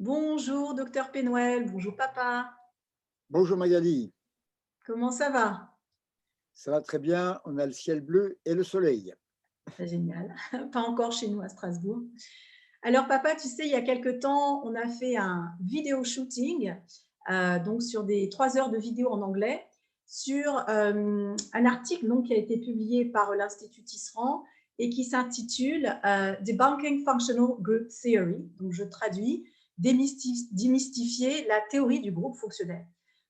Bonjour, docteur Penwell. Bonjour, papa. Bonjour Magali, Comment ça va? ça va très bien, on a le ciel bleu et le soleil. C'est génial. Pas encore chez nous à Strasbourg. Alors, papa, tu sais, il y a quelque temps, on a fait un vidéo shooting, donc sur des 3 heures de vidéo en anglais, sur un article donc, qui a été publié par l'Institut Tisserand et qui s'intitule Debunking Functional Group Theory. Donc, je traduis, démystifier la théorie du groupe fonctionnel.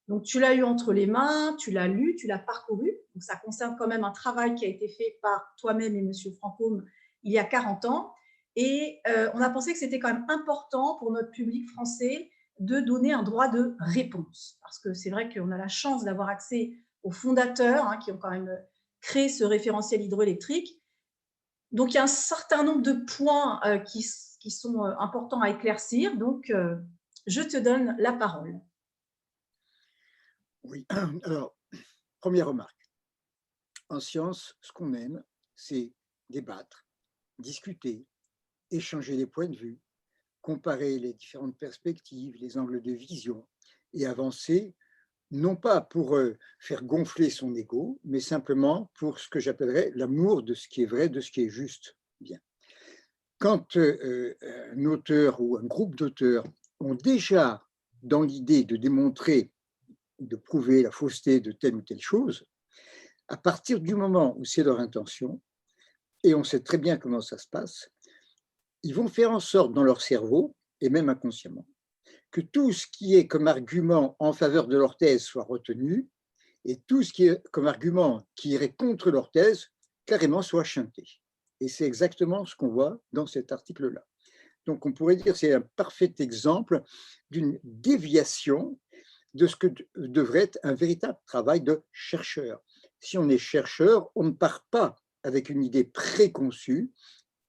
Donc, tu l'as eu entre les mains, tu l'as lu, tu l'as parcouru. Donc, ça concerne quand même un travail qui a été fait par toi-même et Monsieur Francôme il y a 40 ans. Et on a pensé que c'était quand même important pour notre public français de donner un droit de réponse. Parce que c'est vrai qu'on a la chance d'avoir accès aux fondateurs qui ont quand même créé ce référentiel hydroélectrique. Donc, il y a un certain nombre de points qui sont importants à éclaircir. Donc, je te donne la parole. Oui, alors, première remarque, en science, ce qu'on aime, c'est débattre, discuter, échanger les points de vue, comparer les différentes perspectives, les angles de vision et avancer, non pas pour faire gonfler son ego, mais simplement pour ce que j'appellerais l'amour de ce qui est vrai, de ce qui est juste. Bien. Quand un auteur ou un groupe d'auteurs ont déjà dans l'idée de démontrer, de prouver la fausseté de telle ou telle chose, à partir du moment où c'est leur intention, et on sait très bien comment ça se passe, ils vont faire en sorte dans leur cerveau, et même inconsciemment, que tout ce qui est comme argument en faveur de leur thèse soit retenu, et tout ce qui est comme argument qui irait contre leur thèse, carrément soit chanté. Et c'est exactement ce qu'on voit dans cet article-là. Donc on pourrait dire que c'est un parfait exemple d'une déviation de ce que devrait être un véritable travail de chercheur. Si on est chercheur, on ne part pas avec une idée préconçue,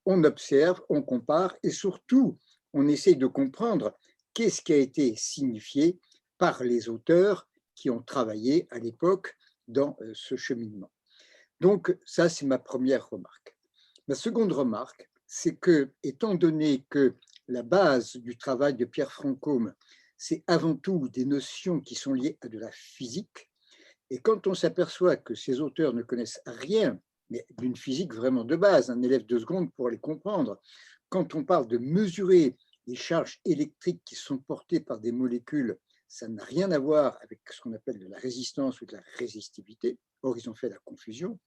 on observe, on compare et surtout, on essaye de comprendre qu'est-ce qui a été signifié par les auteurs qui ont travaillé à l'époque dans ce cheminement. Donc ça, c'est ma première remarque. Ma seconde remarque, c'est que, étant donné que la base du travail de Pierre Francôme, c'est avant tout des notions qui sont liées à de la physique, et quand on s'aperçoit que ces auteurs ne connaissent rien, mais d'une physique vraiment de base, un élève de seconde pourrait les comprendre, quand on parle de mesurer les charges électriques qui sont portées par des molécules, ça n'a rien à voir avec ce qu'on appelle de la résistance ou de la résistivité. Or, ils ont fait la confusion.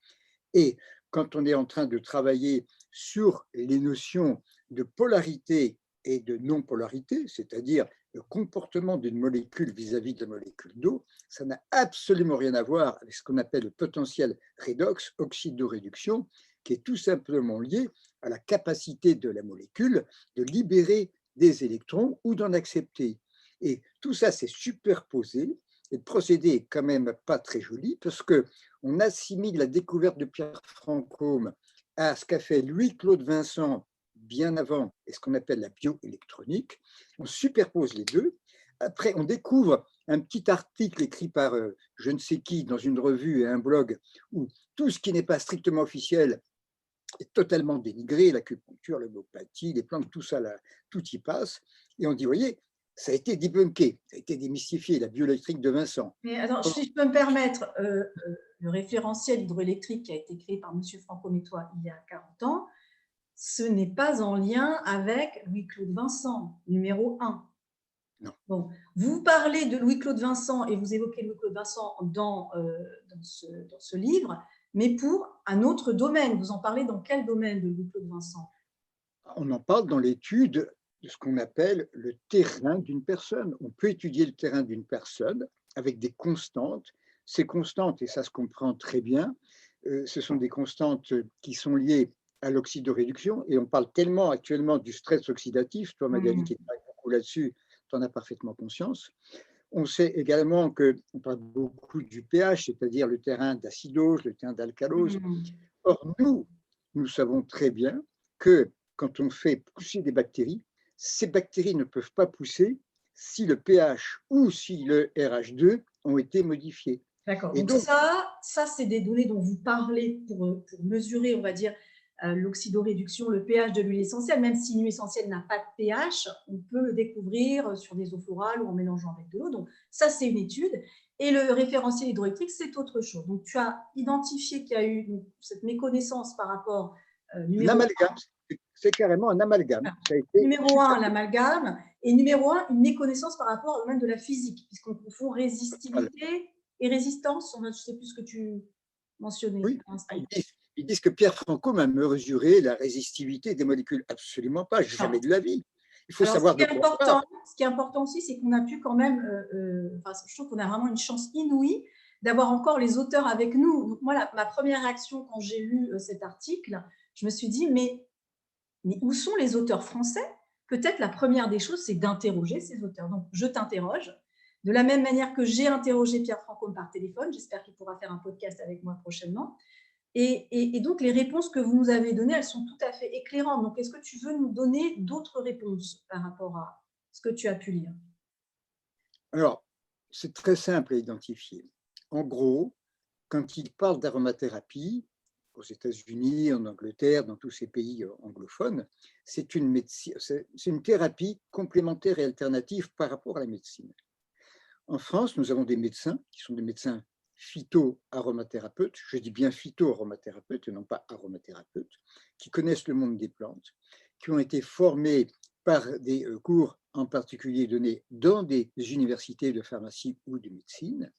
Et quand on est en train de travailler sur les notions de polarité et de non-polarité, c'est-à-dire le comportement d'une molécule vis-à-vis de la molécule d'eau, ça n'a absolument rien à voir avec ce qu'on appelle le potentiel redox, oxydoréduction, qui est tout simplement lié à la capacité de la molécule de libérer des électrons ou d'en accepter. Et tout ça s'est superposé, et le procédé est quand même pas très joli, parce que on assimile la découverte de Pierre Francôme à ce qu'a fait Louis-Claude Vincent bien avant, et ce qu'on appelle la bioélectronique. On superpose les deux. Après, on découvre un petit article écrit par je ne sais qui dans une revue et un blog où tout ce qui n'est pas strictement officiel est totalement dénigré, l'acupuncture, l'homéopathie, les plantes, tout ça, là, tout y passe. Et on dit, voyez, ça a été débunké, ça a été démystifié, la bioélectrique de Vincent. Mais attends, si je peux me permettre, le référentiel hydroélectrique qui a été créé par M. Francôme et toi il y a 40 ans, ce n'est pas en lien avec Louis-Claude Vincent, numéro 1. Non. Bon, vous parlez de Louis-Claude Vincent et vous évoquez Louis-Claude Vincent dans ce livre, mais pour un autre domaine. Vous en parlez dans quel domaine de Louis-Claude Vincent? On en parle dans l'étude de ce qu'on appelle le terrain d'une personne. On peut étudier le terrain d'une personne avec des constantes. Ces constantes, et ça se comprend très bien, ce sont des constantes qui sont liées à l'oxydoréduction, et on parle tellement actuellement du stress oxydatif, toi Magali qui travaille beaucoup là-dessus, tu en as parfaitement conscience. On sait également qu'on parle beaucoup du pH, c'est-à-dire le terrain d'acidose, le terrain d'alcalose. Or, nous savons très bien que quand on fait pousser des bactéries, ces bactéries ne peuvent pas pousser si le pH ou si le RH2 ont été modifiés. D'accord. Et Donc donc, ça c'est des données dont vous parlez pour mesurer, on va dire, l'oxydoréduction, le pH de l'huile essentielle. Même si une huile essentielle n'a pas de pH, on peut le découvrir sur des eaux florales ou en mélangeant avec de l'eau. Donc ça, c'est une étude. Et le référentiel hydroélectrique, c'est autre chose. Donc tu as identifié qu'il y a eu cette méconnaissance par rapport numéro L'amalgame, c'est carrément un amalgame. Ça a été numéro 1, l'amalgame, et numéro 1, une méconnaissance par rapport au domaine de la physique, puisqu'on confond résistivité et résistance. Je ne sais plus ce que tu mentionnais Oui, à l'instant. ils disent que Pierre Franco a mesuré la résistivité des molécules. Absolument pas, jamais de la vie. Il faut Alors, savoir de quoi on parle. ce qui est important aussi, c'est qu'on a pu quand même, je trouve qu'on a vraiment une chance inouïe d'avoir encore les auteurs avec nous. Donc moi, ma première réaction quand j'ai lu cet article, je me suis dit, mais où sont les auteurs français? Peut-être la première des choses, c'est d'interroger ces auteurs. Donc, je t'interroge. De la même manière que j'ai interrogé Pierre Franco par téléphone, j'espère qu'il pourra faire un podcast avec moi prochainement. Et donc, les réponses que vous nous avez données, elles sont tout à fait éclairantes. Donc, est-ce que tu veux nous donner d'autres réponses par rapport à ce que tu as pu lire? Alors, c'est très simple à identifier. En gros, quand il parle d'aromathérapie, aux États-Unis, en Angleterre, dans tous ces pays anglophones, c'est une thérapie complémentaire et alternative par rapport à la médecine. En France, nous avons des médecins qui sont des médecins phyto-aromathérapeutes, je dis bien phyto-aromathérapeutes et non pas aromathérapeutes, qui connaissent le monde des plantes, qui ont été formés par des cours en particulier donnés dans des universités de pharmacie ou de médecine.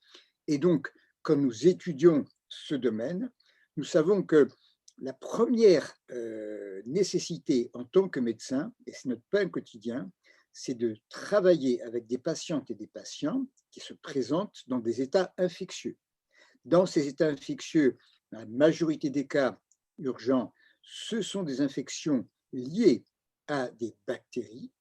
Et donc, quand nous étudions ce domaine, nous savons que la première nécessité en tant que médecin, et c'est notre pain quotidien, c'est de travailler avec des patientes et des patients qui se présentent dans des états infectieux. Dans ces états infectieux, la majorité des cas urgents, ce sont des infections liées à des bactéries.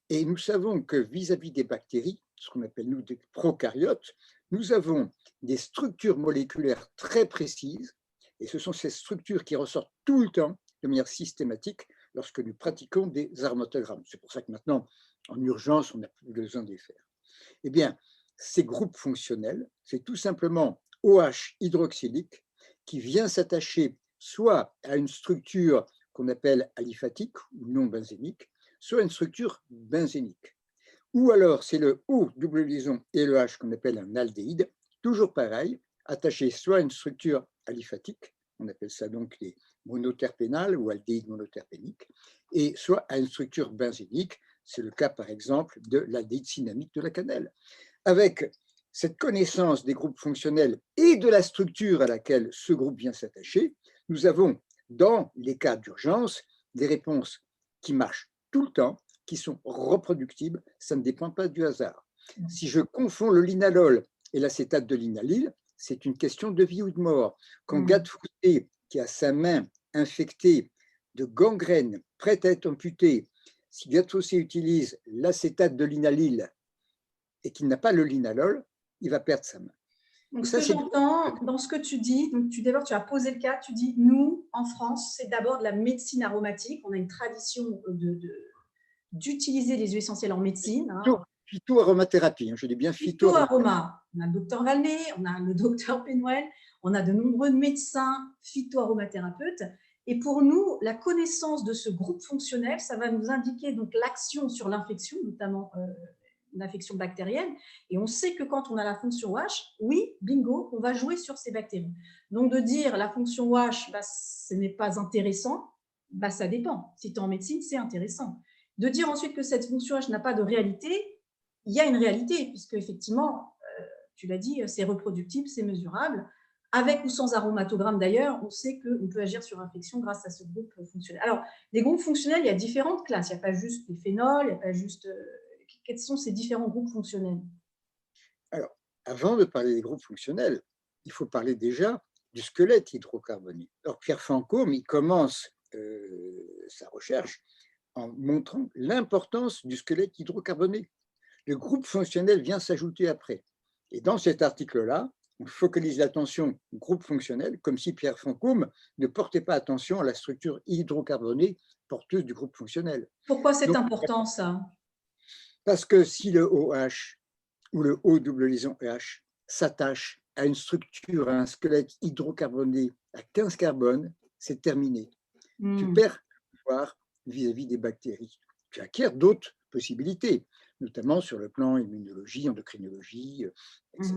Et nous savons que vis-à-vis des bactéries, ce qu'on appelle nous des prokaryotes, nous avons des structures moléculaires très précises, et ce sont ces structures qui ressortent tout le temps de manière systématique lorsque nous pratiquons des aromatogrammes. C'est pour ça que maintenant, en urgence, on n'a plus besoin de les faire. Eh bien, ces groupes fonctionnels, c'est tout simplement OH hydroxylique qui vient s'attacher soit à une structure qu'on appelle aliphatique ou non benzénique, soit une structure benzénique. Ou alors, c'est le O double liaison et le H qu'on appelle un aldéhyde, toujours pareil, attaché soit à une structure aliphatique, on appelle ça donc les monoterpénales ou aldéhydes monoterpéniques, et soit à une structure benzénique, c'est le cas par exemple de l'aldéhyde cinnamique de la cannelle. Avec cette connaissance des groupes fonctionnels et de la structure à laquelle ce groupe vient s'attacher, nous avons dans les cas d'urgence des réponses qui marchent tout le temps, qui sont reproductibles, ça ne dépend pas du hasard. Si je confonds le linalol et l'acétate de linalyle, c'est une question de vie ou de mort. Quand Gattefossé, qui a sa main infectée de gangrène, prête à être amputée, si Gattefossé utilise l'acétate de linalyle et qu'il n'a pas le linalol, il va perdre sa main. Donc, ce que j'entends dans ce que tu dis, donc tu as posé le cas, tu dis, nous, en France, c'est d'abord de la médecine aromatique. On a une tradition d'utiliser les huiles essentielles en médecine. Phyto-aromathérapie, je dis bien phyto-aromathérapie. On a le docteur Valnet, on a le docteur Penwell, on a de nombreux médecins phyto-aromathérapeutes. Et pour nous, la connaissance de ce groupe fonctionnel, ça va nous indiquer donc l'action sur l'infection, notamment une infection bactérienne. Et on sait que quand on a la fonction WASH, oui, bingo, on va jouer sur ces bactéries. Donc de dire la fonction WASH, ce n'est pas intéressant, ça dépend. Si tu es en médecine, c'est intéressant. De dire ensuite que cette fonction WASH n'a pas de réalité, il y a une réalité, puisque effectivement, tu l'as dit, c'est reproductible, c'est mesurable. Avec ou sans aromatogramme d'ailleurs, on sait qu'on peut agir sur infection grâce à ce groupe fonctionnel. Alors, les groupes fonctionnels, il y a différentes classes. Il n'y a pas juste les phénols, il n'y a pas juste… Quels sont ces différents groupes fonctionnels? Alors, avant de parler des groupes fonctionnels, il faut parler déjà du squelette hydrocarboné. Alors, Pierre Fancôme, il commence sa recherche en montrant l'importance du squelette hydrocarboné. Le groupe fonctionnel vient s'ajouter après. Et dans cet article-là, on focalise l'attention au groupe fonctionnel, comme si Pierre Fancôme ne portait pas attention à la structure hydrocarbonée porteuse du groupe fonctionnel. Pourquoi c'est important, ça? Parce que si le OH ou le O double liaison EH s'attache à une structure, à un squelette hydrocarboné à 15 carbones, c'est terminé. tu perds le pouvoir vis-à-vis des bactéries. Tu acquiers d'autres possibilités, notamment sur le plan immunologie, endocrinologie, etc.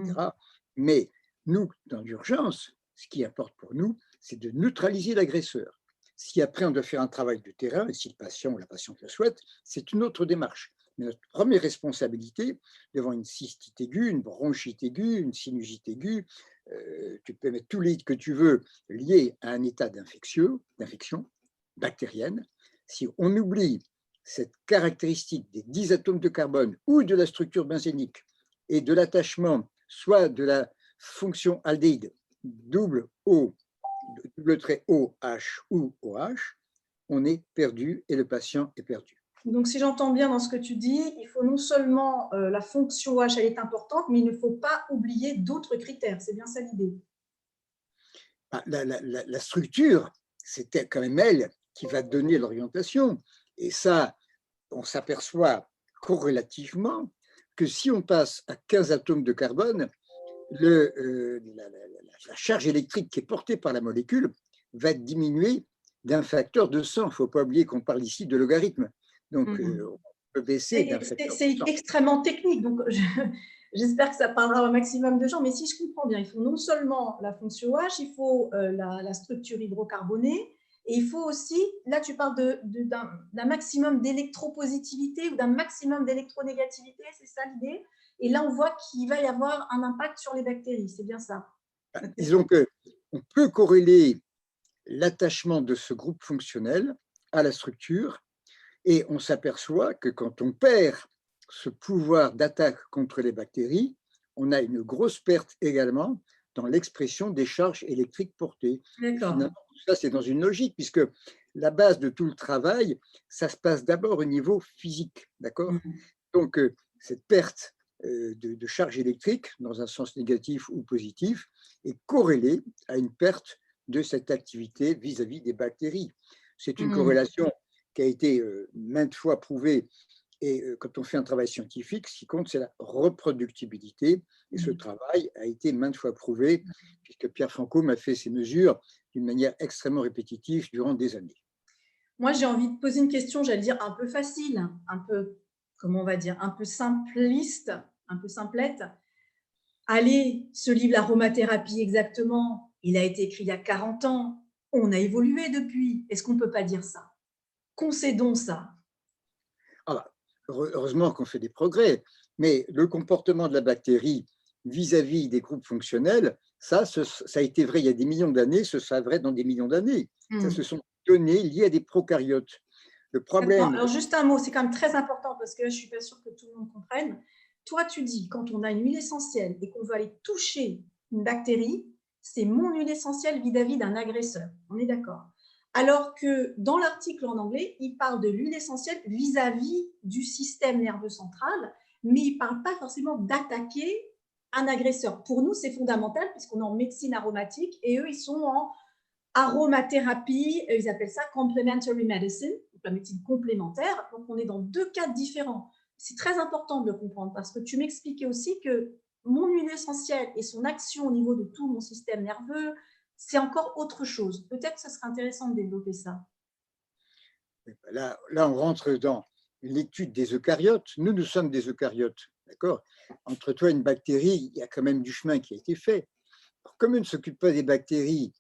Mais nous, dans l'urgence, ce qui importe pour nous, c'est de neutraliser l'agresseur. Si après on doit faire un travail de terrain, et si le patient ou la patiente le souhaite, c'est une autre démarche. Mais notre première responsabilité, devant une cystite aiguë, une bronchite aiguë, une sinusite aiguë, tu peux mettre tous les que tu veux liés à un état d'infection bactérienne. Si on oublie cette caractéristique des 10 atomes de carbone ou de la structure benzénique et de l'attachement soit de la fonction aldéhyde double O, double trait OH ou OH, on est perdu et le patient est perdu. Donc, si j'entends bien dans ce que tu dis, il faut non seulement la fonction OH, elle est importante, mais il ne faut pas oublier d'autres critères. C'est bien ça l'idée. La structure, c'est quand même elle qui va donner l'orientation. Et ça, on s'aperçoit corrélativement que si on passe à 15 atomes de carbone, la charge électrique qui est portée par la molécule va diminuer d'un facteur de 100. Il ne faut pas oublier qu'on parle ici de logarithme. Donc, on peut baisser d'un facteur de 100. C'est extrêmement technique, donc j'espère que ça parlera au maximum de gens. Mais si je comprends bien, il faut non seulement la fonction OH, il faut la structure hydrocarbonée, et il faut aussi, là tu parles d'un maximum d'électropositivité ou d'un maximum d'électronégativité, c'est ça l'idée? Et là, on voit qu'il va y avoir un impact sur les bactéries, c'est bien ça? Disons qu'on peut corréler l'attachement de ce groupe fonctionnel à la structure et on s'aperçoit que quand on perd ce pouvoir d'attaque contre les bactéries, on a une grosse perte également dans l'expression des charges électriques portées. Finalement, tout ça, c'est dans une logique, puisque la base de tout le travail, ça se passe d'abord au niveau physique, d'accord? Donc, cette perte de charge électrique, dans un sens négatif ou positif, est corrélée à une perte de cette activité vis-à-vis des bactéries. C'est une corrélation qui a été maintes fois prouvée. Et quand on fait un travail scientifique, ce qui compte, c'est la reproductibilité. Et ce travail a été maintes fois prouvé, puisque Pierre Franco m'a fait ces mesures d'une manière extrêmement répétitive durant des années. Moi, j'ai envie de poser une question, j'allais dire un peu facile, un peu, comment on va dire, un peu simpliste, un peu simplette. Allez, ce livre, l'aromathérapie, exactement, il a été écrit il y a 40 ans. On a évolué depuis. Est-ce qu'on ne peut pas dire ça? Concédons ça. Heureusement qu'on fait des progrès, mais le comportement de la bactérie vis-à-vis des groupes fonctionnels, ça a été vrai il y a des millions d'années, ce sera vrai dans des millions d'années. Ça, ce sont des données liées à des prokaryotes. Le problème… Alors, juste un mot, c'est quand même très important parce que je ne suis pas sûre que tout le monde comprenne. Toi, tu dis, quand on a une huile essentielle et qu'on veut aller toucher une bactérie, c'est mon huile essentielle vis-à-vis d'un agresseur. On est d'accord? Alors que dans l'article en anglais, il parle de l'huile essentielle vis-à-vis du système nerveux central, mais il ne parle pas forcément d'attaquer un agresseur. Pour nous, c'est fondamental puisqu'on est en médecine aromatique et eux, ils sont en aromathérapie, ils appellent ça complementary medicine, donc la médecine complémentaire. Donc, on est dans deux cas différents. C'est très important de le comprendre parce que tu m'expliquais aussi que mon huile essentielle et son action au niveau de tout mon système nerveux, c'est encore autre chose. Peut-être que ce serait intéressant de développer ça. Là, on rentre dans l'étude des eucaryotes. Nous sommes des eucaryotes, d'accord? Entre toi et une bactérie, il y a quand même du chemin qui a été fait. Alors, comme eux ne s'occupent pas des bactéries,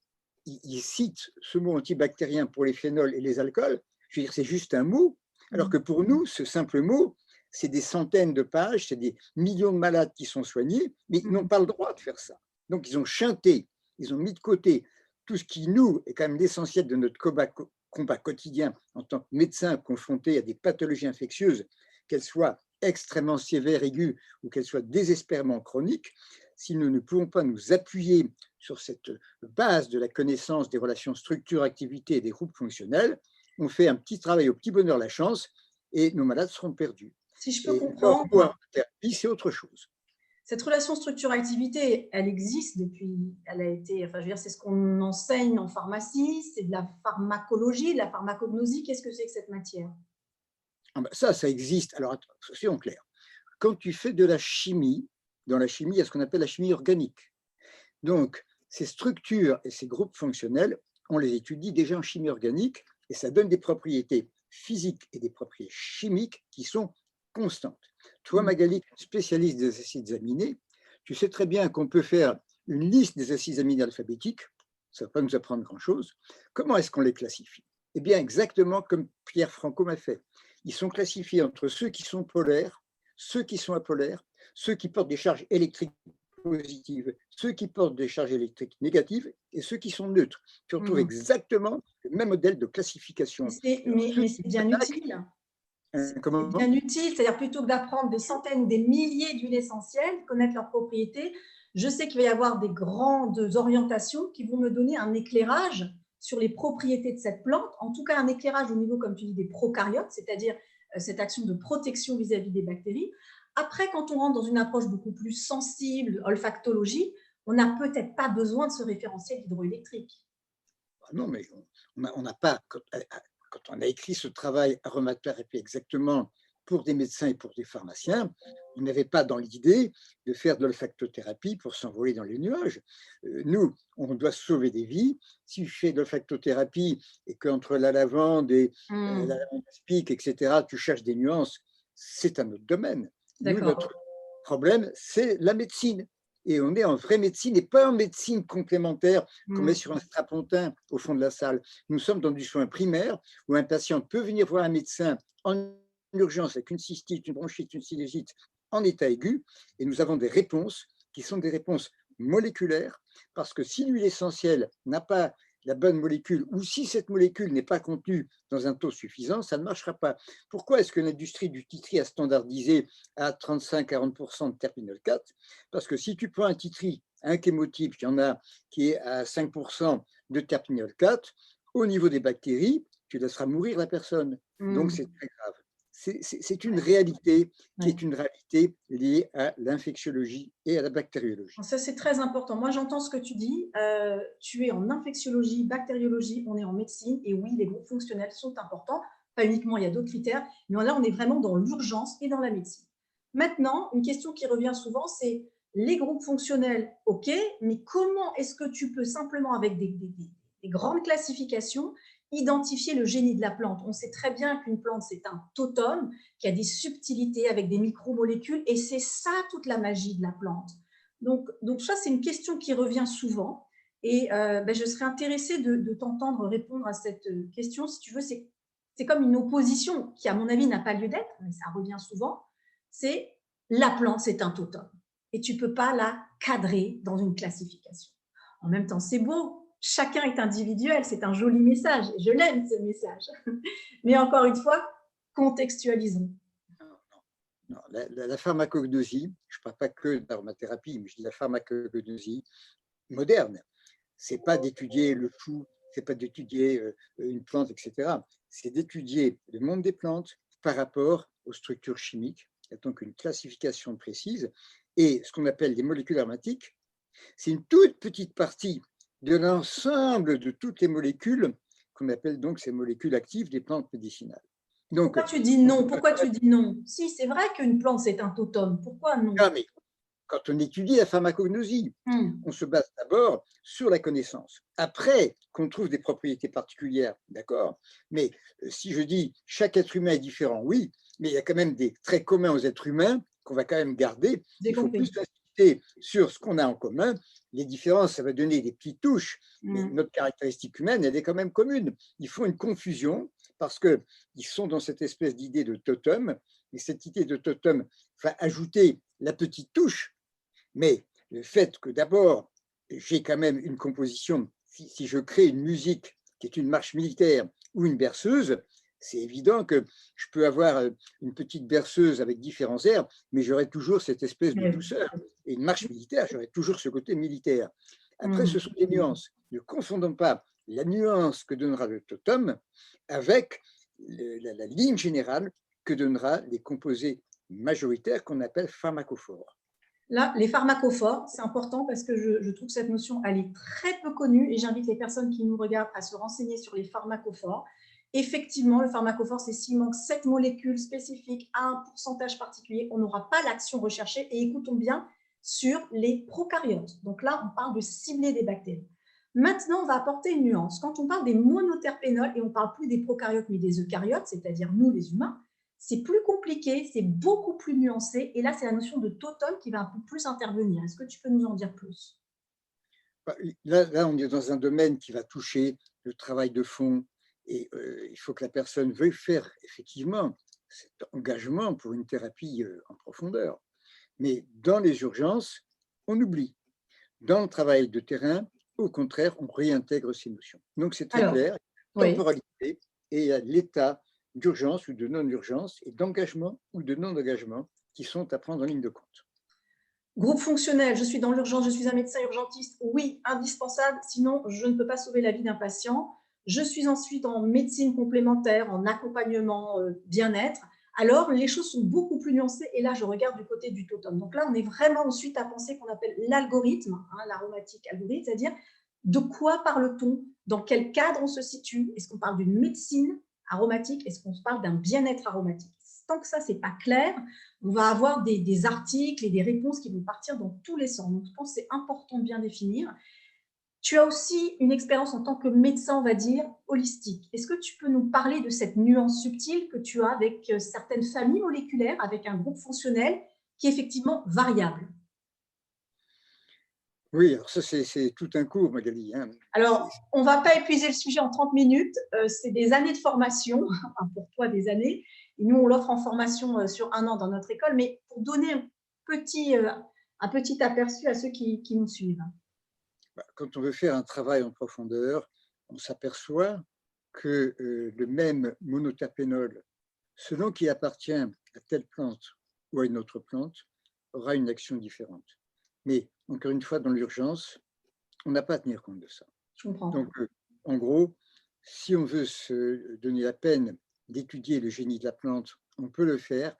ils citent ce mot antibactérien pour les phénols et les alcools. Je veux dire, c'est juste un mot, alors que pour nous, ce simple mot, c'est des centaines de pages, c'est des millions de malades qui sont soignés, mais ils n'ont pas le droit de faire ça. Donc, ils ont chanté, ils ont mis de côté tout ce qui, nous, est quand même l'essentiel de notre combat quotidien en tant que médecin confronté à des pathologies infectieuses, qu'elles soient extrêmement sévères, aiguës, ou qu'elles soient désespérément chroniques. Si nous ne pouvons pas nous appuyer sur cette base de la connaissance des relations structure-activité et des groupes fonctionnels, on fait un petit travail au petit bonheur la chance et nos malades seront perdus. Si je peux comprendre, thérapie, c'est autre chose. Cette relation structure-activité, elle existe depuis, elle a été, enfin, je veux dire, c'est ce qu'on enseigne en pharmacie, c'est de la pharmacologie, de la pharmacognosie. Qu'est-ce que c'est que cette matière? Ça existe. Alors, soyons clairs. Quand tu fais de la chimie, dans la chimie, il y a ce qu'on appelle la chimie organique. Donc, ces structures et ces groupes fonctionnels, on les étudie déjà en chimie organique et ça donne des propriétés physiques et des propriétés chimiques qui sont constantes. Toi, Magali, spécialiste des acides aminés, tu sais très bien qu'on peut faire une liste des acides aminés alphabétiques, ça ne va pas nous apprendre grand-chose. Comment est-ce qu'on les classifie? Eh bien, exactement comme Pierre Franco m'a fait. Ils sont classifiés entre ceux qui sont polaires, ceux qui sont apolaires, ceux qui portent des charges électriques positives, ceux qui portent des charges électriques négatives et ceux qui sont neutres. Tu retrouves exactement le même modèle de classification. Mais c'est bien utile. C'est bien utile, c'est-à-dire plutôt que d'apprendre des centaines ou des milliers d'huiles essentielles, connaître leurs propriétés, je sais qu'il va y avoir des grandes orientations qui vont me donner un éclairage sur les propriétés de cette plante, en tout cas un éclairage au niveau, comme tu dis, des procaryotes, c'est-à-dire cette action de protection vis-à-vis des bactéries. Après, quand on rentre dans une approche beaucoup plus sensible, olfactologie, on n'a peut-être pas besoin de ce référentiel hydroélectrique. Non, mais on n'a pas, quand on a écrit ce travail aromathérapie exactement pour des médecins et pour des pharmaciens, on n'avait pas dans l'idée de faire de l'olfactothérapie pour s'envoler dans les nuages. Nous, on doit sauver des vies. Si je fais de l'olfactothérapie et qu'entre la lavande et la lavande aspic, etc., tu cherches des nuances, c'est un autre domaine. Nous, notre problème, c'est la médecine. Et on est en vraie médecine et pas en médecine complémentaire qu'on met sur un strapontin au fond de la salle. Nous sommes dans du soin primaire où un patient peut venir voir un médecin en urgence avec une cystite, une bronchite, une sinusite en état aigu et nous avons des réponses qui sont des réponses moléculaires parce que si l'huile essentielle n'a pas la bonne molécule ou si cette molécule n'est pas contenue dans un taux suffisant, ça ne marchera pas. Pourquoi est-ce que l'industrie du titri a standardisé à 35-40% de terpinol 4? Parce que si tu prends un titri, un chémotype, il y en a qui est à 5% de terpinol 4, au niveau des bactéries, tu laisseras mourir la personne. Donc c'est très grave. C'est une réalité qui est une réalité liée à l'infectiologie et à la bactériologie. Ça, c'est très important. Moi, j'entends ce que tu dis. Tu es en infectiologie, bactériologie, on est en médecine. Et oui, les groupes fonctionnels sont importants. Pas uniquement, il y a d'autres critères. Mais là, on est vraiment dans l'urgence et dans la médecine. Maintenant, une question qui revient souvent, c'est les groupes fonctionnels, OK, mais comment est-ce que tu peux simplement, avec des grandes classifications, identifier le génie de la plante? On sait très bien qu'une plante, c'est un totem qui a des subtilités avec des micromolécules et c'est ça toute la magie de la plante. Donc ça, c'est une question qui revient souvent et je serais intéressée de t'entendre répondre à cette question. Si tu veux, c'est comme une opposition qui, à mon avis, n'a pas lieu d'être, mais ça revient souvent. C'est la plante, c'est un totem et tu ne peux pas la cadrer dans une classification. En même temps, c'est beau, chacun est individuel, c'est un joli message, et je l'aime ce message. Mais encore une fois, contextualisons. Non, la pharmacognosie, je ne parle pas que d'aromathérapie, mais je dis la pharmacognosie moderne. Ce n'est pas d'étudier le chou, ce n'est pas d'étudier une plante, etc. C'est d'étudier le monde des plantes par rapport aux structures chimiques. Il y a donc une classification précise. Et ce qu'on appelle les molécules aromatiques, c'est une toute petite partie de l'ensemble de toutes les molécules qu'on appelle donc ces molécules actives des plantes médicinales. Donc, pourquoi tu dis non? Pourquoi tu dis non? Si, c'est vrai qu'une plante, c'est un totem. Pourquoi non? Ah, mais quand on étudie la pharmacognosie, on se base d'abord sur la connaissance. Après, qu'on trouve des propriétés particulières, d'accord, mais si je dis chaque être humain est différent, oui, mais il y a quand même des traits communs aux êtres humains qu'on va quand même garder. Il faut plus insister sur ce qu'on a en commun. Les différences, ça va donner des petites touches, mais notre caractéristique humaine, elle est quand même commune. Ils font une confusion parce qu'ils sont dans cette espèce d'idée de totem, et cette idée de totem va ajouter la petite touche. Mais le fait que d'abord, j'ai quand même une composition, si je crée une musique qui est une marche militaire ou une berceuse, c'est évident que je peux avoir une petite berceuse avec différents airs, mais j'aurai toujours cette espèce de douceur. Et une marche militaire, j'aurai toujours ce côté militaire. Après, ce sont des nuances. Ne confondons pas la nuance que donnera le totem avec la ligne générale que donnera les composés majoritaires qu'on appelle pharmacophores. Là, les pharmacophores, c'est important parce que je trouve que cette notion, elle est très peu connue et j'invite les personnes qui nous regardent à se renseigner sur les pharmacophores. Effectivement, le pharmacophore, c'est s'il manque 7 molécules spécifiques à un pourcentage particulier, on n'aura pas l'action recherchée. Et écoutons bien sur les prokaryotes. Donc là, on parle de cibler des bactéries. Maintenant, on va apporter une nuance. Quand on parle des monoterpénols, et on ne parle plus des prokaryotes mais des eucaryotes, c'est-à-dire nous les humains, c'est plus compliqué, c'est beaucoup plus nuancé. Et là, c'est la notion de total qui va un peu plus intervenir. Est-ce que tu peux nous en dire plus? Là, on est dans un domaine qui va toucher le travail de fond et il faut que la personne veuille faire effectivement cet engagement pour une thérapie en profondeur. Mais dans les urgences, on oublie. Dans le travail de terrain, au contraire, on réintègre ces notions. Donc, c'est très Alors, clair, oui. temporalité et l'état d'urgence ou de non-urgence et d'engagement ou de non-engagement qui sont à prendre en ligne de compte. Groupe fonctionnel, je suis dans l'urgence, je suis un médecin urgentiste, oui, indispensable, sinon je ne peux pas sauver la vie d'un patient. Je suis ensuite en médecine complémentaire, en accompagnement bien-être. Alors, les choses sont beaucoup plus nuancées et là, je regarde du côté du totem. Donc là, on est vraiment ensuite à penser qu'on appelle l'algorithme, hein, l'aromatique algorithme, c'est-à-dire de quoi parle-t-on, dans quel cadre on se situe, est-ce qu'on parle d'une médecine aromatique, est-ce qu'on parle d'un bien-être aromatique. Tant que ça, ce n'est pas clair, on va avoir des articles et des réponses qui vont partir dans tous les sens. Donc, je pense que c'est important de bien définir. Tu as aussi une expérience en tant que médecin, on va dire, holistique. Est-ce que tu peux nous parler de cette nuance subtile que tu as avec certaines familles moléculaires, avec un groupe fonctionnel qui est effectivement variable? Oui, alors ça, c'est tout un cours, Magali. Hein. Alors, on ne va pas épuiser le sujet en 30 minutes. C'est des années de formation, enfin pour toi des années. Et nous, on l'offre en formation sur 1 an dans notre école. Mais pour donner un petit aperçu à ceux qui nous suivent. Quand on veut faire un travail en profondeur, on s'aperçoit que le même monotapénol, selon qu'il appartient à telle plante ou à une autre plante, aura une action différente. Mais encore une fois, dans l'urgence, on n'a pas à tenir compte de ça. Je comprends. Donc, en gros, si on veut se donner la peine d'étudier le génie de la plante, on peut le faire,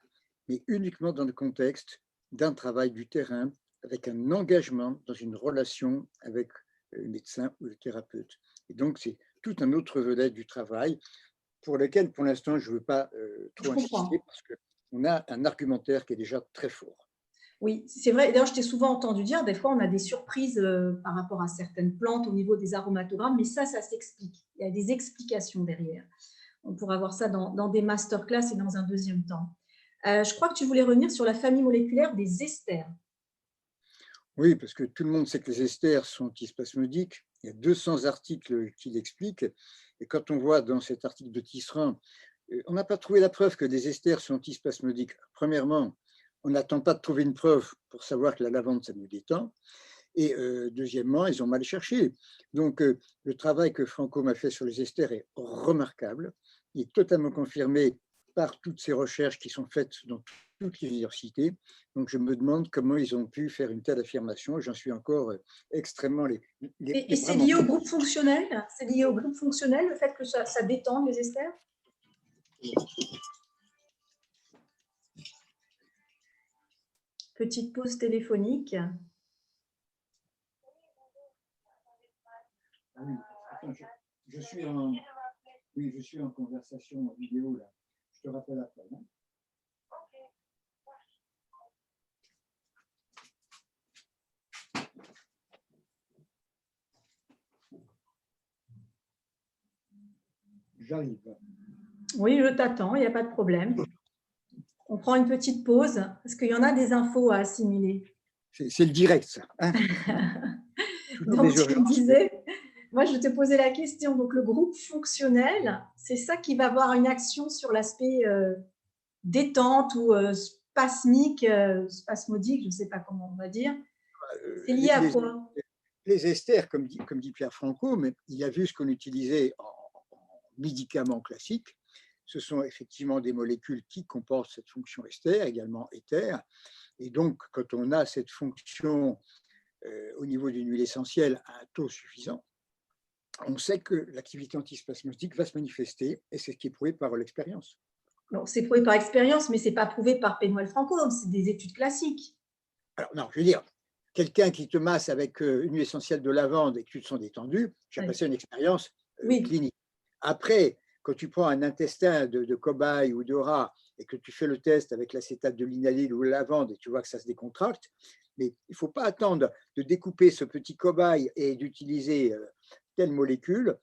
mais uniquement dans le contexte d'un travail du terrain, avec un engagement dans une relation avec le médecin ou le thérapeute. Et donc, c'est tout un autre volet du travail pour lequel, pour l'instant, je ne veux pas trop insister parce qu'on a un argumentaire qui est déjà très fort. Oui, c'est vrai. D'ailleurs, je t'ai souvent entendu dire, des fois, on a des surprises par rapport à certaines plantes au niveau des aromatogrammes, mais ça s'explique. Il y a des explications derrière. On pourra voir ça dans des masterclass et dans un deuxième temps. Je crois que tu voulais revenir sur la famille moléculaire des esters. Oui, parce que tout le monde sait que les esters sont antispasmodiques. Il y a 200 articles qui l'expliquent. Et quand on voit dans cet article de Tisserand, on n'a pas trouvé la preuve que les esters sont antispasmodiques. Premièrement, on n'attend pas de trouver une preuve pour savoir que la lavande, ça nous détend. Et deuxièmement, ils ont mal cherché. Donc, le travail que Franco m'a fait sur les esters est remarquable. Il est totalement confirmé par toutes ces recherches qui sont faites dans toutes les universités. Donc, je me demande comment ils ont pu faire une telle affirmation. J'en suis encore extrêmement... Et c'est lié au groupe fonctionnel? C'est lié au groupe fonctionnel, le fait que ça détende les esters? Petite pause téléphonique. Ah oui, attends, je suis en conversation vidéo là. Je te rappelle après. Hein. J'arrive. Oui, je t'attends, il n'y a pas de problème. On prend une petite pause parce qu'il y en a des infos à assimiler. C'est le direct, ça. Hein. Donc, tu me disais, moi, je te posais la question. Donc, le groupe fonctionnel, c'est ça qui va avoir une action sur l'aspect détente ou spasmique, spasmodique, je ne sais pas comment on va dire. C'est lié à quoi? Les esters, comme dit Pierre Franco, mais il a vu ce qu'on utilisait en médicaments classiques. Ce sont effectivement des molécules qui comportent cette fonction ester, également éther. Et donc, quand on a cette fonction au niveau d'une huile essentielle à un taux suffisant, on sait que l'activité antispasmodique va se manifester, et c'est ce qui est prouvé par l'expérience. C'est prouvé par expérience, mais ce n'est pas prouvé par Pénoël Franco, c'est des études classiques. Alors non, je veux dire, quelqu'un qui te masse avec une huile essentielle de lavande et que tu te sens détendu, j'ai passé une expérience clinique. Après, quand tu prends un intestin de cobaye ou de rat et que tu fais le test avec l'acétate de linalyle ou la lavande et tu vois que ça se décontracte, mais il ne faut pas attendre de découper ce petit cobaye et d'utiliser telle molécule,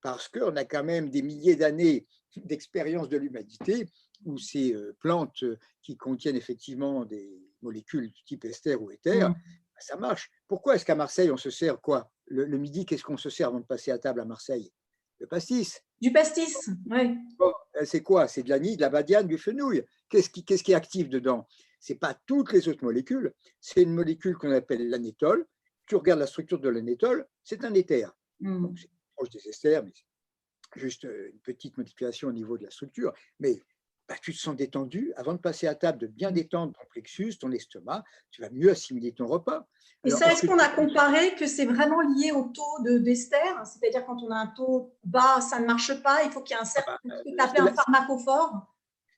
parce qu'on a quand même des milliers d'années d'expérience de l'humanité où ces plantes qui contiennent effectivement des molécules du type ester ou éther, Mm. ça marche. Pourquoi est-ce qu'à Marseille, on se sert quoi? Le midi, qu'est-ce qu'on se sert avant de passer à table à Marseille? Le pastis. Du pastis, oui. Bon, c'est quoi? C'est de l'anis, de la badiane, du fenouil. Qu'est-ce qui est actif dedans? Ce n'est pas toutes les autres molécules. C'est une molécule qu'on appelle l'anétol. Tu regardes la structure de l'anétol, c'est un éther. Mm. Donc, c'est proche des esters, mais c'est juste une petite modification au niveau de la structure. Mais bah, tu te sens détendu. Avant de passer à table, de bien détendre ton plexus, ton estomac, tu vas mieux assimiler ton repas. Et Alors, ça, est-ce qu'on a comparé que c'est vraiment lié au taux d'ester? C'est-à-dire quand on a un taux bas, ça ne marche pas, il faut qu'il y ait un certain, ce que tu appelles un pharmacophore?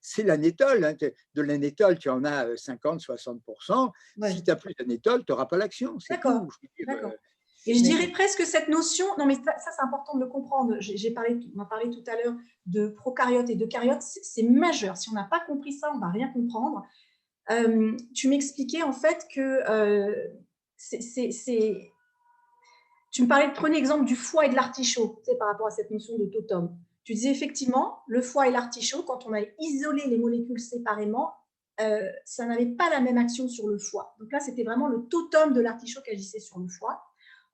C'est l'anétol. Hein. De l'anétol, tu en as 50-60%. Ouais. Si tu n'as plus d'anétol, tu n'auras pas l'action. C'est tout. D'accord. Et je dirais presque cette notion, non mais ça c'est important de le comprendre, on a parlé tout à l'heure de prokaryotes et d'eucaryotes, c'est majeur. Si on n'a pas compris ça, on ne va rien comprendre. Tu m'expliquais en fait que tu me parlais, prenez l'exemple du foie et de l'artichaut, par rapport à cette notion de totum. Tu disais effectivement, le foie et l'artichaut, quand on a isolé les molécules séparément, ça n'avait pas la même action sur le foie. Donc là, c'était vraiment le totum de l'artichaut qui agissait sur le foie.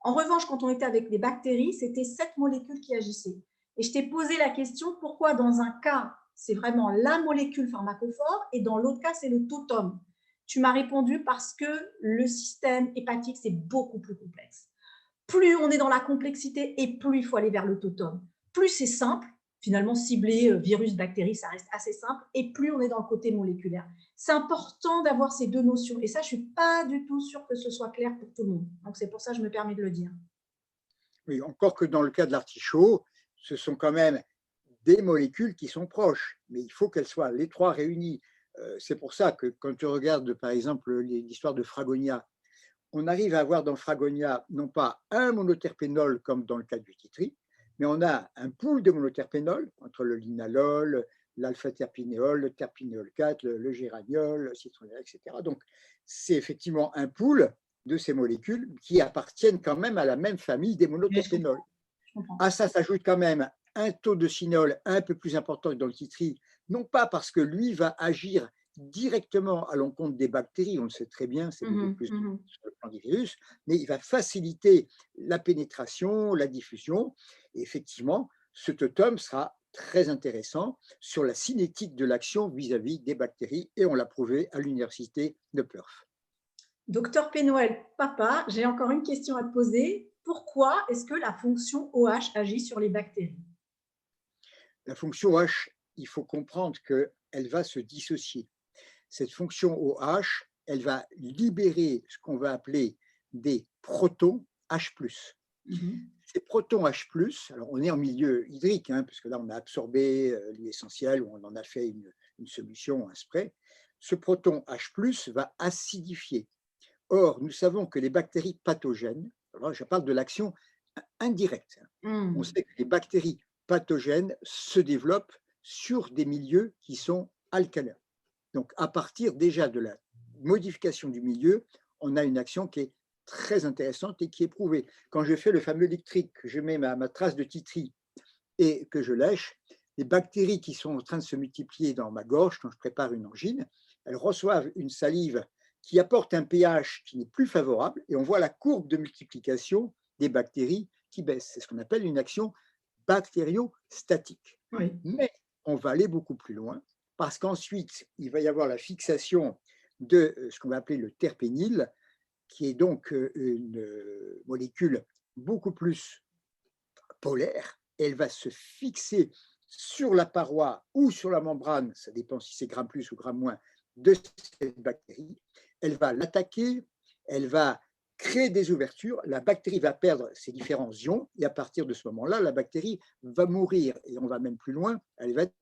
En revanche, quand on était avec les bactéries, c'était cette molécule qui agissait. Et je t'ai posé la question, pourquoi dans un cas, c'est vraiment la molécule pharmacophore et dans l'autre cas, c'est le totum? Tu m'as répondu parce que le système hépatique, c'est beaucoup plus complexe. Plus on est dans la complexité et plus il faut aller vers le totum. Plus c'est simple, finalement cibler virus, bactéries, ça reste assez simple, et plus on est dans le côté moléculaire. C'est important d'avoir ces deux notions, et ça, je ne suis pas du tout sûre que ce soit clair pour tout le monde. Donc c'est pour ça que je me permets de le dire. Oui, encore que dans le cas de l'artichaut, ce sont quand même des molécules qui sont proches, mais il faut qu'elles soient les trois réunies. C'est pour ça que quand tu regardes par exemple l'histoire de Fragonia, on arrive à avoir dans Fragonia non pas un monoterpénol comme dans le cas du titri, mais on a un pool de monoterpénol entre le linalol, l'alpha-terpinéol, le terpinéol 4, le géraniol, le citronelle, etc. Donc, c'est effectivement un pool de ces molécules qui appartiennent quand même à la même famille des monoterpénols. À ça s'ajoute quand même un taux de synol un peu plus important que dans le titri, non pas parce que lui va agir directement à l'encontre des bactéries, on le sait très bien, c'est beaucoup plus sur le plan des virus, mais il va faciliter la pénétration, la diffusion. Et effectivement, ce totem sera très intéressant sur la cinétique de l'action vis-à-vis des bactéries, et on l'a prouvé à l'université de Perth. Docteur Pénoël, papa, j'ai encore une question à te poser. Pourquoi est-ce que la fonction OH agit sur les bactéries? La fonction OH, il faut comprendre qu'elle va se dissocier. Cette fonction OH, elle va libérer ce qu'on va appeler des protons H+. Ces protons H+, alors on est en milieu hydrique, hein, puisque là on a absorbé l'huile essentielle ou on en a fait une solution, un spray. Ce proton H+, va acidifier. Or, nous savons que les bactéries pathogènes, alors je parle de l'action indirecte, on sait que les bactéries pathogènes se développent sur des milieux qui sont alcalins. Donc, à partir déjà de la modification du milieu, on a une action qui est très intéressante et qui est prouvée. Quand je fais le fameux électrique, que je mets ma trace de titri et que je lèche, les bactéries qui sont en train de se multiplier dans ma gorge, quand je prépare une angine, elles reçoivent une salive qui apporte un pH qui n'est plus favorable et on voit la courbe de multiplication des bactéries qui baisse. C'est ce qu'on appelle une action bactériostatique. Oui. Mais on va aller beaucoup plus loin parce qu'ensuite, il va y avoir la fixation de ce qu'on va appeler le terpényle, qui est donc une molécule beaucoup plus polaire. Elle va se fixer sur la paroi ou sur la membrane, ça dépend si c'est gramme plus ou gramme moins, de cette bactérie. Elle va l'attaquer, elle va créer des ouvertures, la bactérie va perdre ses différents ions et à partir de ce moment-là, la bactérie va mourir et on va même plus loin, elle va être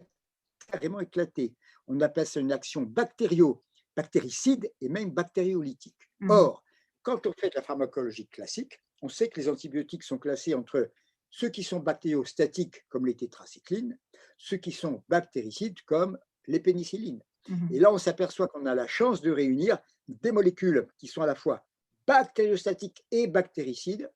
carrément éclatée. On appelle ça une action bactéricide et même bactériolytique. Or, quand on fait de la pharmacologie classique, on sait que les antibiotiques sont classés entre ceux qui sont bactériostatiques comme les tétracyclines, ceux qui sont bactéricides comme les pénicillines. Et là, on s'aperçoit qu'on a la chance de réunir des molécules qui sont à la fois bactériostatiques et bactéricides,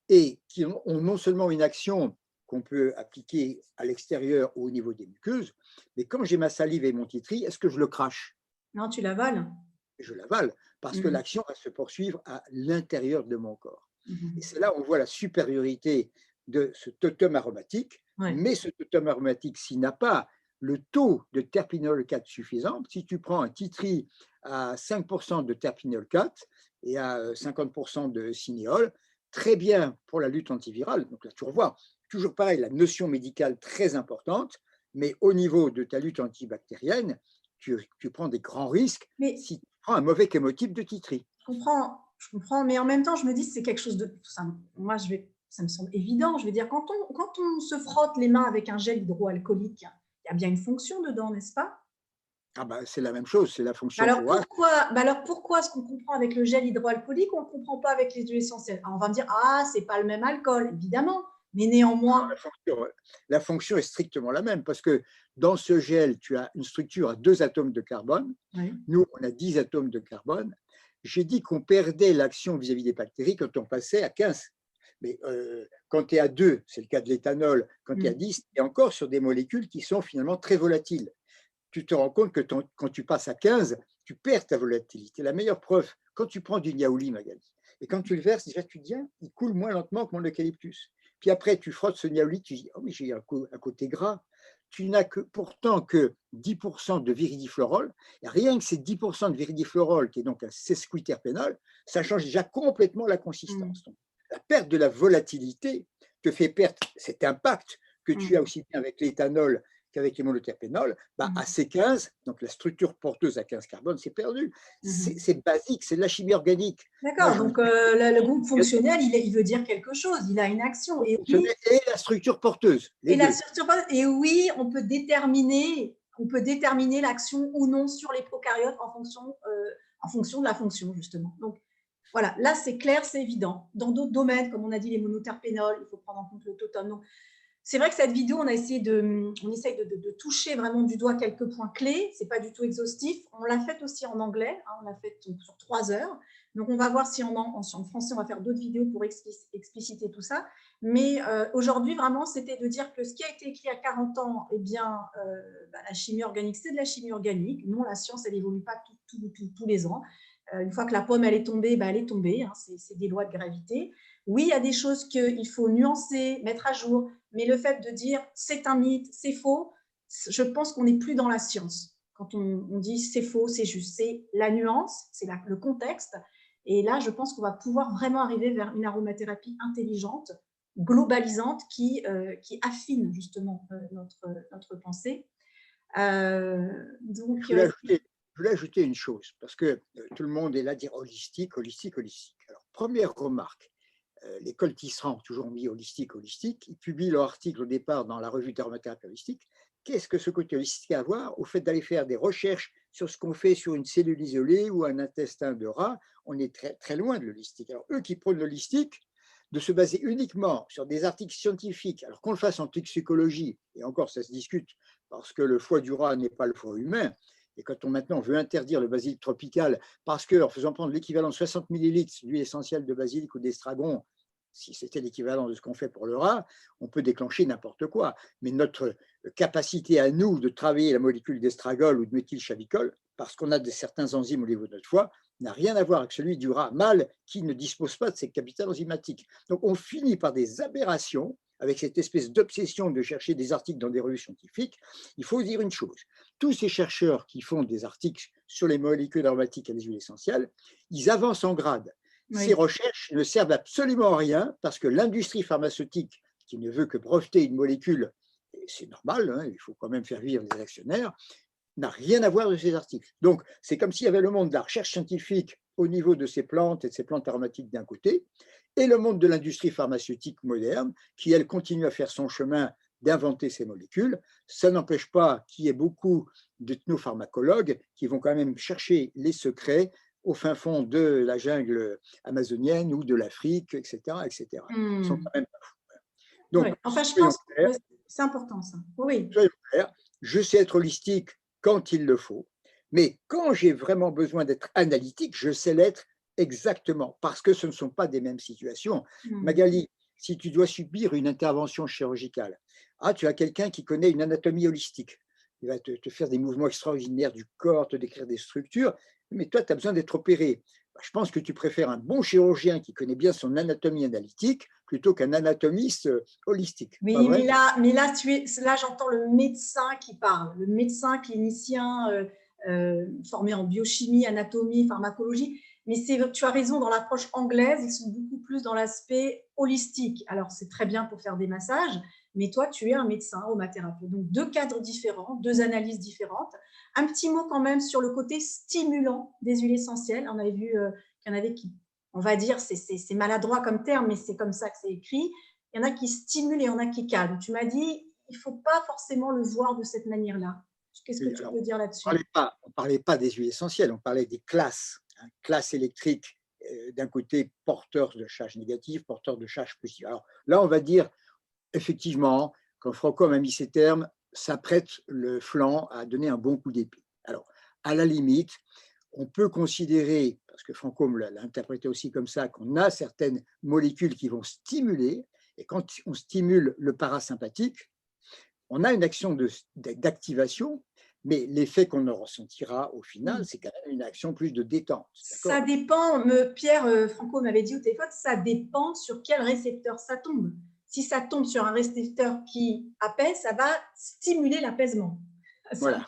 et qui ont non seulement une action qu'on peut appliquer à l'extérieur ou au niveau des muqueuses, mais quand j'ai ma salive et mon titri, est-ce que je le crache? Non, tu l'avales. Je l'avale parce que Mhm. l'action va se poursuivre à l'intérieur de mon corps. Et Mhm. c'est là où on voit la supériorité de ce totem aromatique, Ouais. mais ce totem aromatique, s'il n'a pas le taux de terpinol 4 suffisant, si tu prends un titri à 5% de terpinol 4 et à 50% de cinéole, très bien pour la lutte antivirale. Donc là, tu revois, toujours pareil, la notion médicale très importante, mais au niveau de ta lutte antibactérienne, tu prends des grands risques Mais si tu prends un mauvais chémotype de titri. je comprends, mais en même temps, je me dis c'est quelque chose de. Moi, ça me semble évident. Je veux dire, quand on se frotte les mains avec un gel hydroalcoolique, il y a bien une fonction dedans, n'est-ce pas? Ah bah, c'est la même chose, c'est la fonction OH. Alors pourquoi ce qu'on comprend avec le gel hydroalcoolique, on ne comprend pas avec les huiles essentielles? Alors, on va me dire, ah, c'est pas le même alcool, évidemment, mais néanmoins. La fonction est strictement la même parce que dans ce gel, tu as une structure à 2 atomes de carbone. Oui. Nous, on a 10 atomes de carbone. J'ai dit qu'on perdait l'action vis-à-vis des bactéries quand on passait à 15. Mais quand tu es à 2, c'est le cas de l'éthanol, quand tu es à 10, tu es encore sur des molécules qui sont finalement très volatiles. Tu te rends compte que quand tu passes à 15, tu perds ta volatilité. La meilleure preuve, quand tu prends du niaouli, Magali, et quand tu le verses, déjà tu te dis, il coule moins lentement que mon eucalyptus. Puis après, tu frottes ce niaouli, tu dis, oh, mais j'ai un côté gras. Tu n'as pourtant que 10% de viridiflorol. Et rien que ces 10% de viridiflorol, qui est donc un sesquiterpénol, ça change déjà complètement la consistance. Donc, la perte de la volatilité te fait perdre cet impact que tu as aussi bien avec l'éthanol qu'avec les monoterpénols, bah, à C15, donc la structure porteuse à 15 carbone, c'est perdu. C'est basique, c'est de la chimie organique. Moi, D'accord, donc le groupe fonctionnel, il veut dire quelque chose, il a une action. Et oui, et la structure porteuse, les deux. et oui, on peut déterminer l'action ou non sur les prokaryotes en fonction de la fonction, justement. Donc, voilà, là, c'est clair, c'est évident. Dans d'autres domaines, comme on a dit, les monoterpénols, il faut prendre en compte l'autotone. Donc, c'est vrai que cette vidéo, on essaye de toucher vraiment du doigt quelques points clés. Ce n'est pas du tout exhaustif. On l'a fait aussi en anglais. Hein, on l'a fait sur 3 heures. Donc, on va voir si en français, on va faire d'autres vidéos pour expliciter tout ça. Mais aujourd'hui, vraiment, c'était de dire que ce qui a été écrit à 40 ans, eh bien, la chimie organique, c'est de la chimie organique. Non, la science, elle n'évolue pas tous les ans. Une fois que la pomme, elle est tombée, elle est tombée. Hein, c'est des lois de gravité. Oui, il y a des choses qu'il faut nuancer, mettre à jour, mais le fait de dire c'est un mythe, c'est faux, je pense qu'on n'est plus dans la science. Quand on dit c'est faux, c'est juste, c'est la nuance, c'est le contexte. Et là, je pense qu'on va pouvoir vraiment arriver vers une aromathérapie intelligente, globalisante, qui affine justement notre pensée. Donc, je voulais ajouter une chose, parce que tout le monde est là à dire holistique, holistique, holistique. Alors, première remarque, l'école Tisserand, toujours mis holistique, holistique, ils publient leur article au départ dans la revue d'aromathérapie holistique. Qu'est-ce que ce côté holistique a à voir au fait d'aller faire des recherches sur ce qu'on fait sur une cellule isolée ou un intestin de rat? On est très, très loin de l'holistique. Alors, eux qui prônent l'holistique, de se baser uniquement sur des articles scientifiques, alors qu'on le fasse en toxicologie, et encore ça se discute, parce que le foie du rat n'est pas le foie humain, et quand on maintenant veut interdire le basilic tropical, parce qu'en faisant prendre l'équivalent de 60 millilitres d'huile essentielle de basilic ou d'estragon, si c'était l'équivalent de ce qu'on fait pour le rat, on peut déclencher n'importe quoi. Mais notre capacité à nous de travailler la molécule d'estragol ou de méthylchavicol, parce qu'on a certains enzymes au niveau de notre foie, n'a rien à voir avec celui du rat mâle qui ne dispose pas de ces capitales enzymatiques. Donc on finit par des aberrations avec cette espèce d'obsession de chercher des articles dans des revues scientifiques. Il faut dire une chose, tous ces chercheurs qui font des articles sur les molécules aromatiques et les huiles essentielles, ils avancent en grade. oui. Ces recherches ne servent absolument à rien parce que l'industrie pharmaceutique, qui ne veut que breveter une molécule, et c'est normal, hein, il faut quand même faire vivre les actionnaires, n'a rien à voir de ces articles. Donc, c'est comme s'il y avait le monde de la recherche scientifique au niveau de ces plantes et de ces plantes aromatiques d'un côté, et le monde de l'industrie pharmaceutique moderne, qui, elle, continue à faire son chemin d'inventer ces molécules. Ça n'empêche pas qu'il y ait beaucoup d'ethnopharmacologues qui vont quand même chercher les secrets au fin fond de la jungle amazonienne ou de l'Afrique, etc. etc. Ils sont quand même pas fous. Donc, ouais. Enfin, je pense que c'est important ça. Oui. Soyons clairs, je sais être holistique quand il le faut, mais quand j'ai vraiment besoin d'être analytique, je sais l'être Exactement, parce que ce ne sont pas des mêmes situations. Hmm. Magali, si tu dois subir une intervention chirurgicale, tu as quelqu'un qui connaît une anatomie holistique. Il va te faire des mouvements extraordinaires du corps, te décrire des structures, mais toi, tu as besoin d'être opéré. Je pense que tu préfères un bon chirurgien qui connaît bien son anatomie analytique plutôt qu'un anatomiste holistique, pas Oui, vrai? là j'entends le médecin qui parle, le médecin clinicien formé en biochimie, anatomie, pharmacologie. Mais tu as raison, dans l'approche anglaise, ils sont beaucoup plus dans l'aspect holistique. Alors, c'est très bien pour faire des massages, mais toi, tu es un médecin, aromathérapeute. Donc, deux cadres différents, deux analyses différentes. Un petit mot quand même sur le côté stimulant des huiles essentielles. On avait vu qu'il y en avait qui, on va dire, c'est maladroit comme terme, mais c'est comme ça que c'est écrit. Il y en a qui stimulent et il y en a qui calment. Tu m'as dit, il ne faut pas forcément le voir de cette manière-là. Qu'est-ce que Oui, tu alors, peux dire là-dessus? on parlait pas des huiles essentielles, on parlait des classes, hein, classe électrique, d'un côté porteur de charge négative, porteur de charge positive. Alors là, on va dire effectivement, quand Franco a mis ces termes, ça prête le flanc à donner un bon coup d'épée. Alors, à la limite, on peut considérer, parce que Franco l'a interprété aussi comme ça, qu'on a certaines molécules qui vont stimuler, et quand on stimule le parasympathique, on a une action d'activation, mais l'effet qu'on en ressentira au final, Oui. c'est quand même une action plus de détente. Ça D'accord? dépend, Pierre Franco m'avait dit au téléphone, ça dépend sur quel récepteur ça tombe. Si ça tombe sur un récepteur qui apaise, ça va stimuler l'apaisement. Voilà.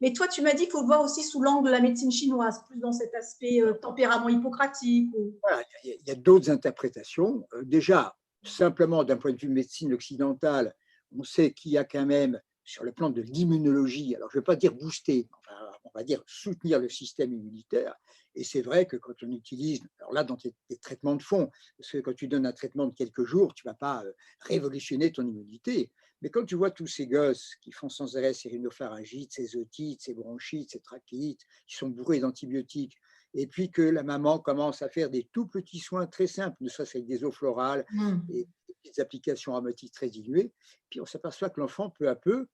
Mais toi, tu m'as dit qu'il faut le voir aussi sous l'angle de la médecine chinoise, plus dans cet aspect tempérament hippocratique. Voilà, il y a d'autres interprétations. Déjà, simplement d'un point de vue médecine occidentale, on sait qu'il y a quand même, sur le plan de l'immunologie, alors je ne vais pas dire booster, enfin, on va dire soutenir le système immunitaire. Et c'est vrai que quand on utilise, alors là, dans tes traitements de fond, parce que quand tu donnes un traitement de quelques jours, tu ne vas pas révolutionner ton immunité. Mais quand tu vois tous ces gosses qui font sans arrêt ces rhinopharyngites, ces otites, ces bronchites, ces trachéites, qui sont bourrés d'antibiotiques, et puis que la maman commence à faire des tout petits soins très simples, ne serait-ce qu'avec des eaux florales et des petites applications aromatiques très diluées, puis on s'aperçoit que l'enfant, peu à peu,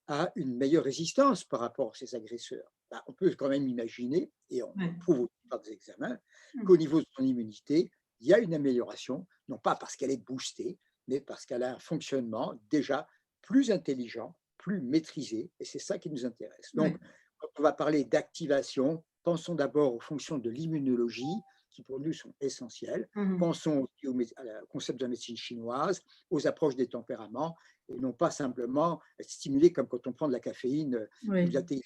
a une meilleure résistance par rapport à ses agresseurs. On peut quand même imaginer, et on Ouais. le prouve aussi par des examens, qu'au niveau de son immunité, il y a une amélioration, non pas parce qu'elle est boostée, mais parce qu'elle a un fonctionnement déjà plus intelligent, plus maîtrisé, et c'est ça qui nous intéresse. Donc, Ouais. quand on va parler d'activation, pensons d'abord aux fonctions de l'immunologie, qui pour nous sont essentielles. Pensons aussi au concept de la médecine chinoise, aux approches des tempéraments, et non pas simplement être stimulé comme quand on prend de la caféine ou de Oui. la théine.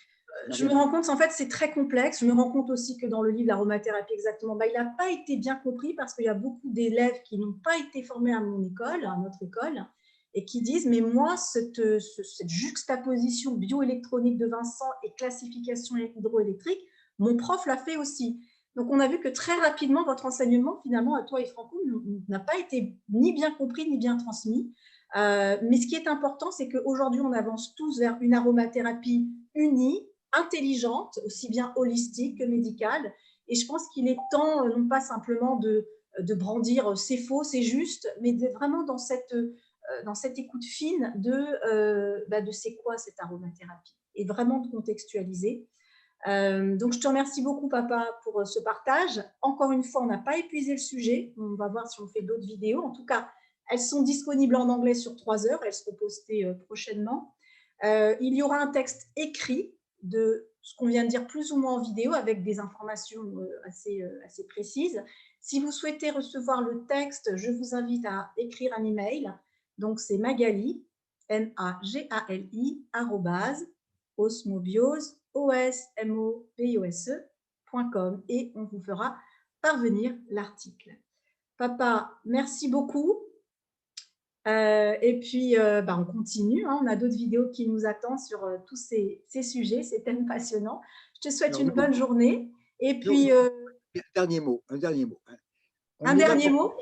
Je me rends compte, en fait, c'est très complexe. Je me rends compte aussi que dans le livre l'aromathérapie, exactement, il n'a pas été bien compris parce qu'il y a beaucoup d'élèves qui n'ont pas été formés à mon école, à notre école, et qui disent, mais moi, cette juxtaposition bioélectronique de Vincent et classification hydroélectrique, mon prof l'a fait aussi. Donc, on a vu que très rapidement, votre enseignement, finalement, à toi et Franco, n'a pas été ni bien compris, ni bien transmis. Mais ce qui est important, c'est qu'aujourd'hui, on avance tous vers une aromathérapie unie, intelligente, aussi bien holistique que médicale. Et je pense qu'il est temps, non pas simplement de brandir c'est faux, c'est juste, mais vraiment dans cette écoute fine de c'est quoi cette aromathérapie et vraiment de contextualiser. Donc, je te remercie beaucoup, papa, pour ce partage. Encore une fois, on n'a pas épuisé le sujet. On va voir si on fait d'autres vidéos. En tout cas, elles sont disponibles en anglais sur 3 heures. Elles seront postées prochainement. Il y aura un texte écrit de ce qu'on vient de dire plus ou moins en vidéo avec des informations assez précises. Si vous souhaitez recevoir le texte, je vous invite à écrire un email. Donc, c'est Magali, MAGALI, osmobiose, osmobiose.com et on vous fera parvenir l'article. Papa, merci beaucoup. Et puis, on continue. On a d'autres vidéos qui nous attendent sur tous ces sujets, ces thèmes passionnants. Je te souhaite Alors, une bonne journée. Et puis, un dernier mot, un dernier mot. un On est là dernier pour mot.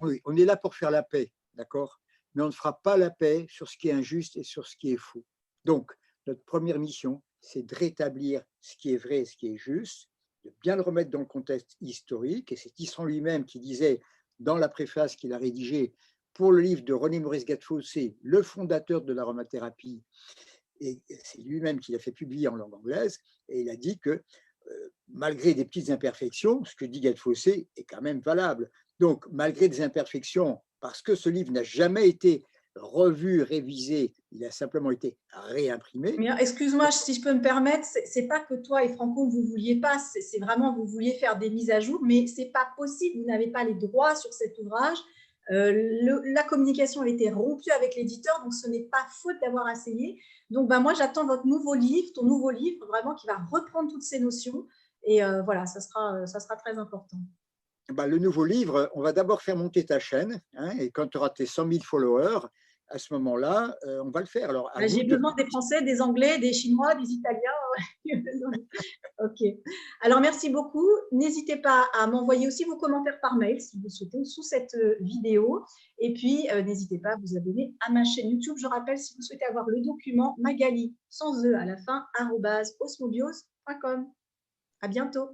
Oui, on est là pour faire la paix, d'accord? Mais on ne fera pas la paix sur ce qui est injuste et sur ce qui est faux. Donc, notre première mission, c'est de rétablir ce qui est vrai et ce qui est juste, de bien le remettre dans le contexte historique. Et c'est Tisserand lui-même qui disait, dans la préface qu'il a rédigée pour le livre de René Maurice Gattefossé, le fondateur de l'aromathérapie, et c'est lui-même qui l'a fait publier en langue anglaise, et il a dit que malgré des petites imperfections, ce que dit Gaël Fossé est quand même valable. Donc, malgré des imperfections, parce que ce livre n'a jamais été revu, révisé, il a simplement été réimprimé. Mais excuse-moi, si je peux me permettre, c'est pas que toi et Franco, vous vouliez pas, c'est vraiment, vous vouliez faire des mises à jour, mais c'est pas possible, vous n'avez pas les droits sur cet ouvrage. La communication a été rompue avec l'éditeur, donc ce n'est pas faute d'avoir essayé. Donc, moi, j'attends votre nouveau livre, ton nouveau livre, vraiment, qui va reprendre toutes ces notions. Et voilà, ça sera très important. Le nouveau livre, on va d'abord faire monter ta chaîne, hein, et quand tu auras tes 100 000 followers, à ce moment-là, on va le faire. Alors, à vous J'ai besoin des Français, des Anglais, des Chinois, des Italiens. Ok. Alors, merci beaucoup. N'hésitez pas à m'envoyer aussi vos commentaires par mail, si vous le souhaitez, sous cette vidéo. Et puis, n'hésitez pas à vous abonner à ma chaîne YouTube. Je rappelle, si vous souhaitez avoir le document Magali, sans E à la fin, @osmobiose.com. À bientôt.